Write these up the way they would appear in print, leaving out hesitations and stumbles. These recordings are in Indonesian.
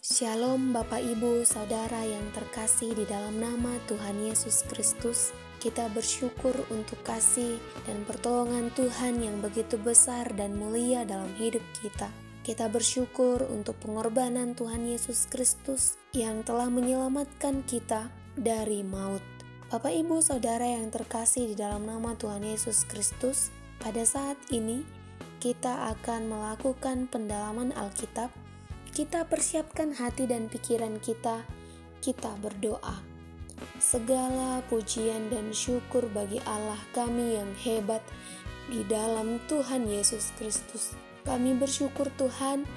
Shalom Bapak Ibu Saudara yang terkasih di dalam nama Tuhan Yesus Kristus. Kita bersyukur untuk kasih dan pertolongan Tuhan yang begitu besar dan mulia dalam hidup kita. Kita bersyukur untuk pengorbanan Tuhan Yesus Kristus yang telah menyelamatkan kita dari maut. Bapak Ibu Saudara yang terkasih di dalam nama Tuhan Yesus Kristus, pada saat ini kita akan melakukan pendalaman Alkitab. Kita persiapkan hati dan pikiran kita berdoa. Segala pujian dan syukur bagi Allah kami yang hebat di dalam Tuhan Yesus Kristus. Kami bersyukur Tuhan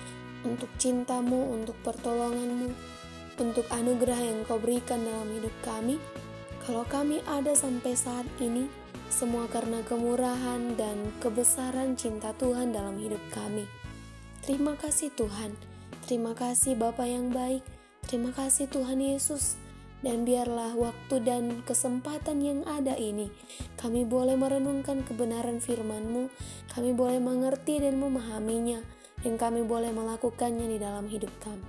untuk cinta-Mu, untuk pertolongan-Mu, untuk anugerah yang Kau berikan dalam hidup kami. Kalau kami ada sampai saat ini, semua karena kemurahan dan kebesaran cinta Tuhan dalam hidup kami. Terima kasih Tuhan. Terima kasih Bapa yang baik, terima kasih Tuhan Yesus, dan biarlah waktu dan kesempatan yang ada ini, kami boleh merenungkan kebenaran firman-Mu, kami boleh mengerti dan memahaminya, dan kami boleh melakukannya di dalam hidup kami.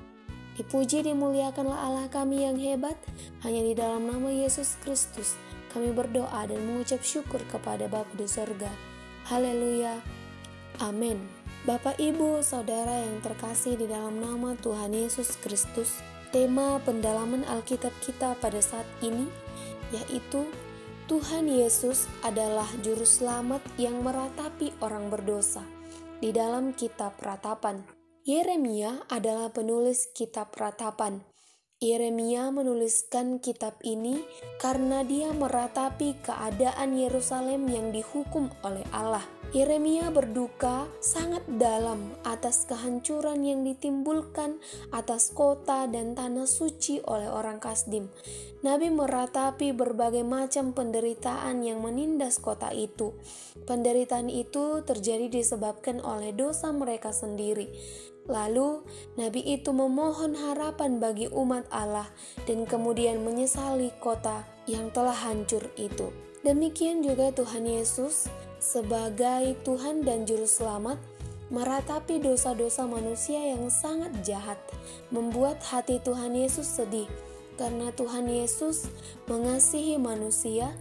Dipuji dimuliakanlah Allah kami yang hebat, hanya di dalam nama Yesus Kristus, kami berdoa dan mengucap syukur kepada Bapa di sorga. Haleluya, amin. Bapak, Ibu, Saudara yang terkasih di dalam nama Tuhan Yesus Kristus, tema pendalaman Alkitab kita pada saat ini yaitu Tuhan Yesus adalah Juru Selamat yang meratapi orang berdosa. Di dalam kitab Ratapan, Yeremia adalah penulis kitab Ratapan. Yeremia menuliskan kitab ini karena dia meratapi keadaan Yerusalem yang dihukum oleh Allah. Yeremia berduka sangat dalam atas kehancuran yang ditimbulkan atas kota dan tanah suci oleh orang Kasdim. Nabi meratapi berbagai macam penderitaan yang menindas kota itu. Penderitaan itu terjadi disebabkan oleh dosa mereka sendiri. Lalu Nabi itu memohon harapan bagi umat Allah dan kemudian menyesali kota yang telah hancur itu. Demikian juga Tuhan Yesus sebagai Tuhan dan Juru Selamat meratapi dosa-dosa manusia yang sangat jahat, membuat hati Tuhan Yesus sedih. Karena Tuhan Yesus mengasihi manusia,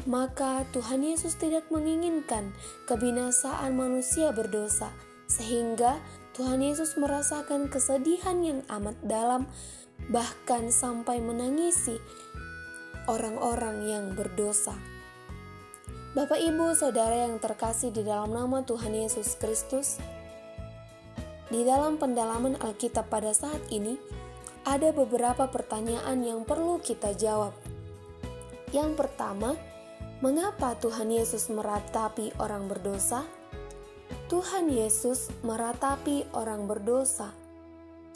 maka Tuhan Yesus tidak menginginkan kebinasaan manusia berdosa, sehingga Tuhan Yesus merasakan kesedihan yang amat dalam, bahkan sampai menangisi orang-orang yang berdosa. Bapak, Ibu, Saudara yang terkasih di dalam nama Tuhan Yesus Kristus, di dalam pendalaman Alkitab pada saat ini, ada beberapa pertanyaan yang perlu kita jawab. Yang pertama, mengapa Tuhan Yesus meratapi orang berdosa? Tuhan Yesus meratapi orang berdosa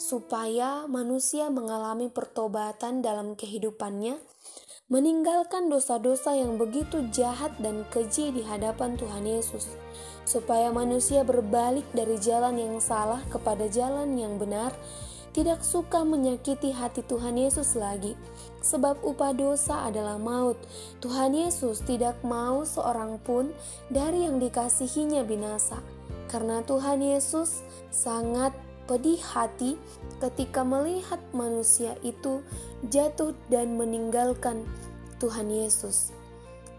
supaya manusia mengalami pertobatan dalam kehidupannya, meninggalkan dosa-dosa yang begitu jahat dan keji di hadapan Tuhan Yesus, supaya manusia berbalik dari jalan yang salah kepada jalan yang benar, tidak suka menyakiti hati Tuhan Yesus lagi, sebab upah dosa adalah maut. Tuhan Yesus tidak mau seorang pun dari yang dikasihinya binasa, karena Tuhan Yesus sangat pedih hati ketika melihat manusia itu jatuh dan meninggalkan Tuhan Yesus.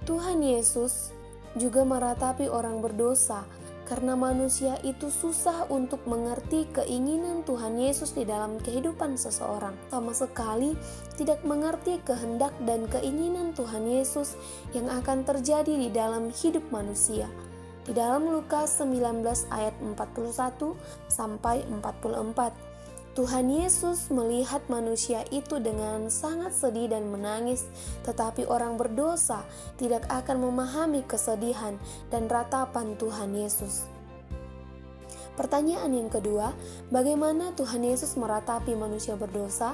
Tuhan Yesus juga meratapi orang berdosa karena manusia itu susah untuk mengerti keinginan Tuhan Yesus di dalam kehidupan seseorang. Sama sekali tidak mengerti kehendak dan keinginan Tuhan Yesus yang akan terjadi di dalam hidup manusia. Di dalam Lukas 19 ayat 41 sampai 44, Tuhan Yesus melihat manusia itu dengan sangat sedih dan menangis, tetapi orang berdosa tidak akan memahami kesedihan dan ratapan Tuhan Yesus. Pertanyaan yang kedua, bagaimana Tuhan Yesus meratapi manusia berdosa?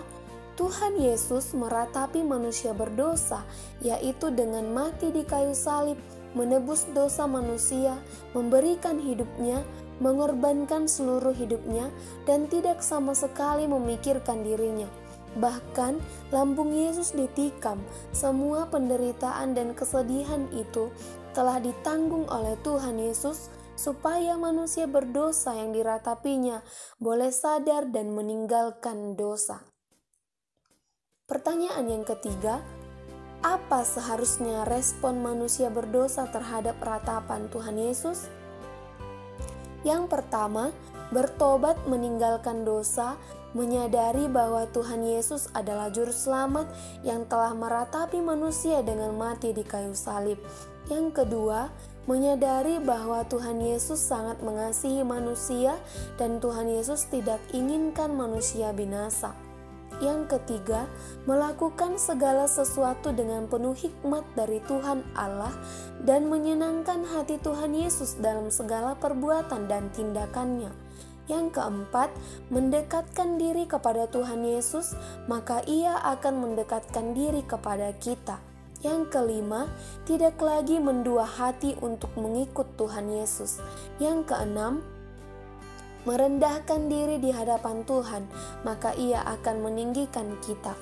Tuhan Yesus meratapi manusia berdosa, yaitu dengan mati di kayu salib, menebus dosa manusia, memberikan hidupnya, mengorbankan seluruh hidupnya, dan tidak sama sekali memikirkan dirinya. Bahkan lambung Yesus ditikam, semua penderitaan dan kesedihan itu telah ditanggung oleh Tuhan Yesus supaya manusia berdosa yang diratapinya boleh sadar dan meninggalkan dosa. Pertanyaan yang ketiga, apa seharusnya respon manusia berdosa terhadap ratapan Tuhan Yesus? Yang pertama, bertobat meninggalkan dosa, menyadari bahwa Tuhan Yesus adalah juru selamat yang telah meratapi manusia dengan mati di kayu salib. Yang kedua, menyadari bahwa Tuhan Yesus sangat mengasihi manusia dan Tuhan Yesus tidak inginkan manusia binasa. Yang ketiga, melakukan segala sesuatu dengan penuh hikmat dari Tuhan Allah dan menyenangkan hati Tuhan Yesus dalam segala perbuatan dan tindakannya. Yang keempat, mendekatkan diri kepada Tuhan Yesus, maka Ia akan mendekatkan diri kepada kita. Yang kelima, tidak lagi mendua hati untuk mengikut Tuhan Yesus. Yang keenam, merendahkan diri di hadapan Tuhan, maka Ia akan meninggikan kita.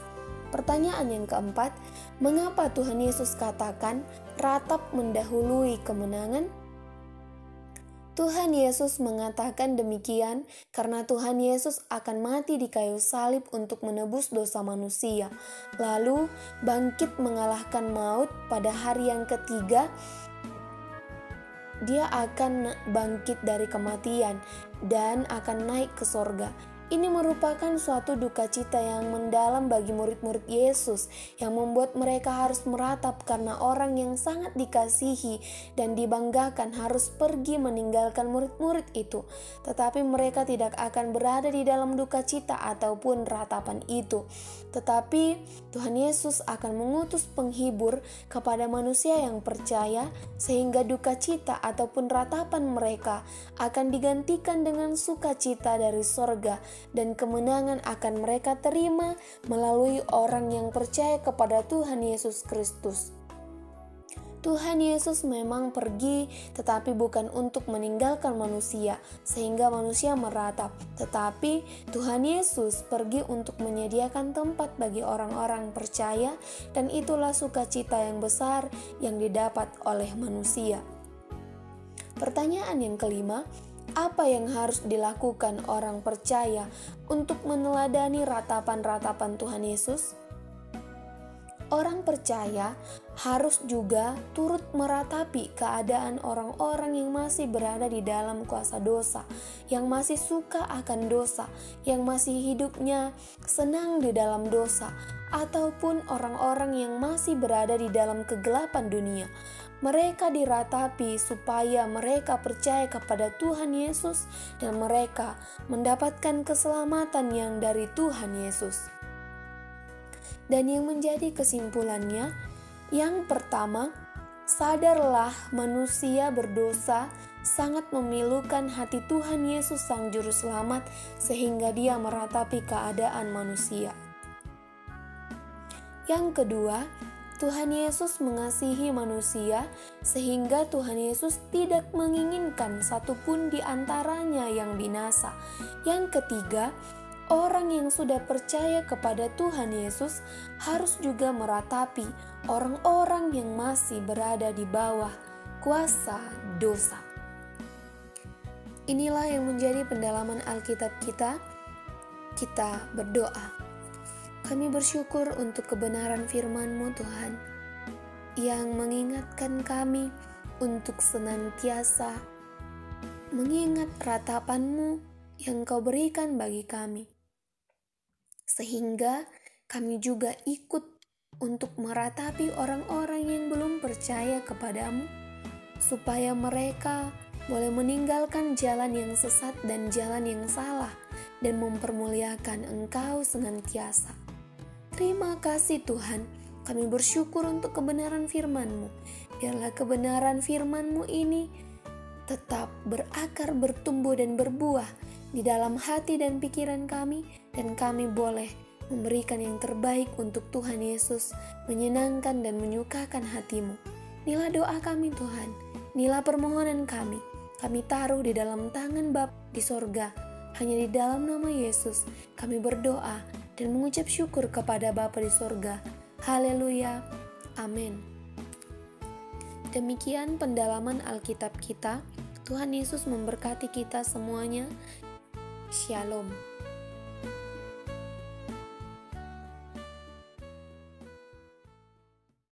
Pertanyaan yang keempat, mengapa Tuhan Yesus katakan ratap mendahului kemenangan? Tuhan Yesus mengatakan demikian karena Tuhan Yesus akan mati di kayu salib untuk menebus dosa manusia, lalu bangkit mengalahkan maut pada hari yang ketiga. Dia akan bangkit dari kematian dan akan naik ke sorga. Ini merupakan suatu duka cita yang mendalam bagi murid-murid Yesus yang membuat mereka harus meratap karena orang yang sangat dikasihi dan dibanggakan harus pergi meninggalkan murid-murid itu. Tetapi mereka tidak akan berada di dalam duka cita ataupun ratapan itu. Tetapi Tuhan Yesus akan mengutus penghibur kepada manusia yang percaya sehingga duka cita ataupun ratapan mereka akan digantikan dengan sukacita dari sorga, dan kemenangan akan mereka terima melalui orang yang percaya kepada Tuhan Yesus Kristus. Tuhan Yesus memang pergi, tetapi bukan untuk meninggalkan manusia, sehingga manusia meratap. Tetapi Tuhan Yesus pergi untuk menyediakan tempat bagi orang-orang percaya, dan itulah sukacita yang besar yang didapat oleh manusia. Pertanyaan yang kelima, apa yang harus dilakukan orang percaya untuk meneladani ratapan-ratapan Tuhan Yesus? Orang percaya harus juga turut meratapi keadaan orang-orang yang masih berada di dalam kuasa dosa, yang masih suka akan dosa, yang masih hidupnya senang di dalam dosa, ataupun orang-orang yang masih berada di dalam kegelapan dunia. Mereka diratapi supaya mereka percaya kepada Tuhan Yesus dan mereka mendapatkan keselamatan yang dari Tuhan Yesus. Dan yang menjadi kesimpulannya, yang pertama, sadarlah manusia berdosa sangat memilukan hati Tuhan Yesus Sang Juru Selamat sehingga Dia meratapi keadaan manusia. Yang kedua, Tuhan Yesus mengasihi manusia sehingga Tuhan Yesus tidak menginginkan satupun di antaranya yang binasa. Yang ketiga, orang yang sudah percaya kepada Tuhan Yesus harus juga meratapi orang-orang yang masih berada di bawah kuasa dosa. Inilah yang menjadi pendalaman Alkitab kita. Kita berdoa. Kami bersyukur untuk kebenaran firman-Mu Tuhan, yang mengingatkan kami untuk senantiasa mengingat ratapan-Mu yang Kau berikan bagi kami. Sehingga kami juga ikut untuk meratapi orang-orang yang belum percaya kepada-Mu, supaya mereka boleh meninggalkan jalan yang sesat dan jalan yang salah, dan mempermuliakan Engkau senantiasa. Terima kasih Tuhan, kami bersyukur untuk kebenaran firman-Mu. Biarlah kebenaran firman-Mu ini tetap berakar, bertumbuh, dan berbuah di dalam hati dan pikiran kami, dan kami boleh memberikan yang terbaik untuk Tuhan Yesus, menyenangkan dan menyukakan hati-Mu. Inilah doa kami Tuhan, inilah permohonan kami taruh di dalam tangan Bapa di sorga. Hanya di dalam nama Yesus kami berdoa dan mengucap syukur kepada Bapa di sorga. Haleluya, amin. Demikian pendalaman Alkitab kita. Tuhan Yesus memberkati kita semuanya. Shalom.